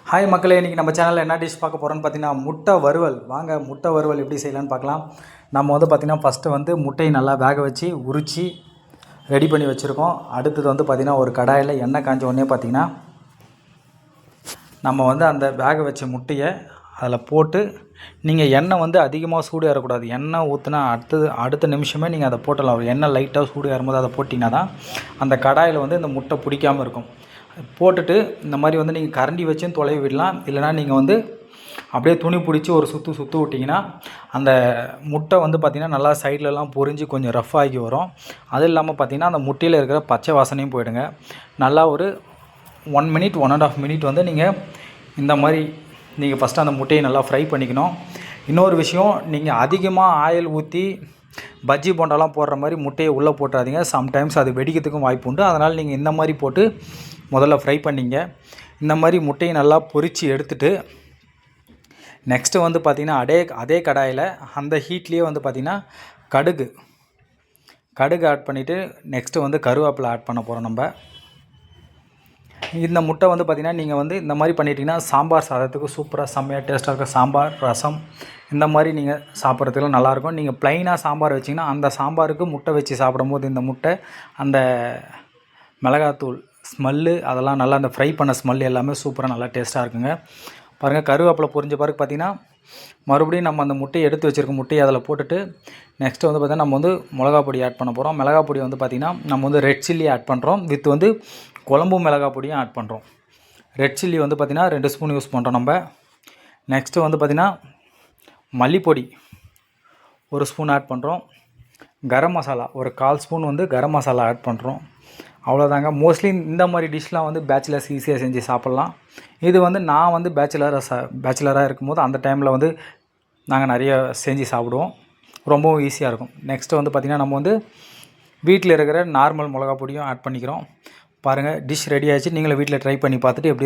Hi மக்களே, இன்றைக்கி நம்ம சேனலில் என்ன டிஷ் பார்க்க போகிறோன்னு பார்த்தீங்கன்னா முட்டை வறுவல். வாங்க முட்டை வறுவல் எப்படி செய்யலான்னு பார்க்கலாம். நம்ம வந்து பார்த்திங்கன்னா ஃபஸ்ட்டு வந்து முட்டையை நல்லா வேக வச்சு உரித்து ரெடி பண்ணி வச்சுருக்கோம். அடுத்தது வந்து பார்த்திங்கன்னா ஒரு கடாயில் எண்ணெய் காஞ்ச உடனே பார்த்திங்கன்னா நம்ம வந்து அந்த வேக வச்ச முட்டையை அதில் போட்டு, நீங்கள் எண்ணெய் வந்து அதிகமாக சூடு ஏறக்கூடாது. எண்ணெய் ஊற்றினா அடுத்த நிமிஷமே நீங்கள் அதை போட்டலாம். எண்ணெய் லைட்டாக சூடு ஏறும்போது அதை போட்டிங்கன்னா தான் அந்த கடாயில் வந்து இந்த முட்டை பிடிக்காமல் இருக்கும். போட்டுட்டு இந்த மாதிரி வந்து நீங்கள் கரண்டி வச்சும் தொலைவி விடலாம். இல்லைனா நீங்கள் வந்து அப்படியே துணி பிடிச்சி ஒரு சுற்று விட்டிங்கன்னா அந்த முட்டை வந்து பார்த்திங்கன்னா நல்லா சைட்லலாம் பொரிஞ்சு கொஞ்சம் ரஃப் ஆகி வரும். அது இல்லாமல் பார்த்திங்கன்னா அந்த முட்டையில் இருக்கிற பச்சை வாசனையும் போயிடுங்க. நல்லா ஒரு 1 மினிட் 1.5 மினிட் வந்து நீங்கள் இந்த மாதிரி நீங்கள் ஃபஸ்ட்டு அந்த முட்டையை நல்லா ஃப்ரை பண்ணிக்கணும். இன்னொரு விஷயம், நீங்கள் அதிகமாக ஆயில் ஊற்றி பஜ்ஜி போண்டாலாம் போடுற மாதிரி முட்டையை உள்ளே போட்டுறாதீங்க. சம்டைம்ஸ் அது வெடிக்கிறதுக்கும் வாய்ப்பு உண்டு. அதனால் நீங்கள் இந்த மாதிரி போட்டு முதல்ல ஃப்ரை பண்ணிங்க. இந்த மாதிரி முட்டையை நல்லா பொரித்து எடுத்துகிட்டு நெக்ஸ்ட்டு வந்து பார்த்திங்கன்னா அதே கடாயில் அந்த ஹீட்லேயே வந்து பார்த்திங்கன்னா கடுகு ஆட் பண்ணிவிட்டு நெக்ஸ்ட்டு வந்து கருவேப்பிலை ஆட் பண்ண போகிறோம். நம்ம இந்த முட்டை வந்து பார்த்திங்கன்னா நீங்கள் வந்து இந்த மாதிரி பண்ணிட்டீங்கன்னா சாம்பார் சாதத்துக்கு சூப்பராக செம்மையாக டேஸ்ட்டாக இருக்கும். சாம்பார், ரசம் இந்த மாதிரி நீங்கள் சாப்பிட்றதுக்குலாம் நல்லாயிருக்கும். நீங்கள் ப்ளைனாக சாம்பார் வச்சிங்கன்னா அந்த சாம்பாருக்கு முட்டை வச்சு சாப்பிடும்போது இந்த முட்டை அந்த மிளகாத்தூள் ஸ்மெல்லு அதெல்லாம் நல்லா அந்த ஃப்ரை பண்ண ஸ்மெல் எல்லாமே சூப்பராக நல்லா டேஸ்ட்டாக இருக்குங்க. பாருங்கள், கருவேப்பிலை பொரிஞ்ச பிறகு பார்த்திங்கன்னா மறுபடியும் நம்ம அந்த முட்டையை எடுத்து வச்சுருக்க முட்டையை அதில் போட்டுட்டு நெக்ஸ்ட்டு வந்து பார்த்திங்கன்னா நம்ம வந்து மிளகா பொடி ஆட் பண்ண போகிறோம். மிளகா பொடி வந்து பார்த்திங்கன்னா நம்ம வந்து ரெட் சில்லி ஆட் பண்ணுறோம். வித் வந்து குழம்பு மிளகா பொடியும் ஆட் பண்ணுறோம். ரெட் சில்லி வந்து பார்த்திங்கன்னா 2 ஸ்பூன் யூஸ் பண்ணுறோம் நம்ம. நெக்ஸ்ட்டு வந்து பார்த்திங்கன்னா மல்லிப்பொடி 1 ஸ்பூன் ஆட் பண்ணுறோம். கரம் மசாலா ஒரு 1/4 ஸ்பூன் வந்து கரம் மசாலா ஆட் பண்ணுறோம். அவ்வளோதாங்க. மோஸ்ட்லி இந்த மாதிரி டிஷ்லாம் வந்து பேச்சுலர்ஸ் ஈஸியாக செஞ்சு சாப்பிட்லாம். இது வந்து நான் வந்து பேச்சுலராக இருக்கும்போது அந்த டைமில் வந்து நாங்கள் நிறைய செஞ்சு சாப்பிடுவோம். ரொம்பவும் ஈஸியாக இருக்கும். நெக்ஸ்ட்டு வந்து பார்த்திங்கன்னா நம்ம வந்து வீட்டில் இருக்கிற நார்மல் மிளகா பொடியும் ஆட் பண்ணிக்கிறோம். பாருங்கள், டிஷ் ரெடி ஆகிடுச்சு. நீங்களும் வீட்டில் ட்ரை பண்ணி பார்த்துட்டு எப்படி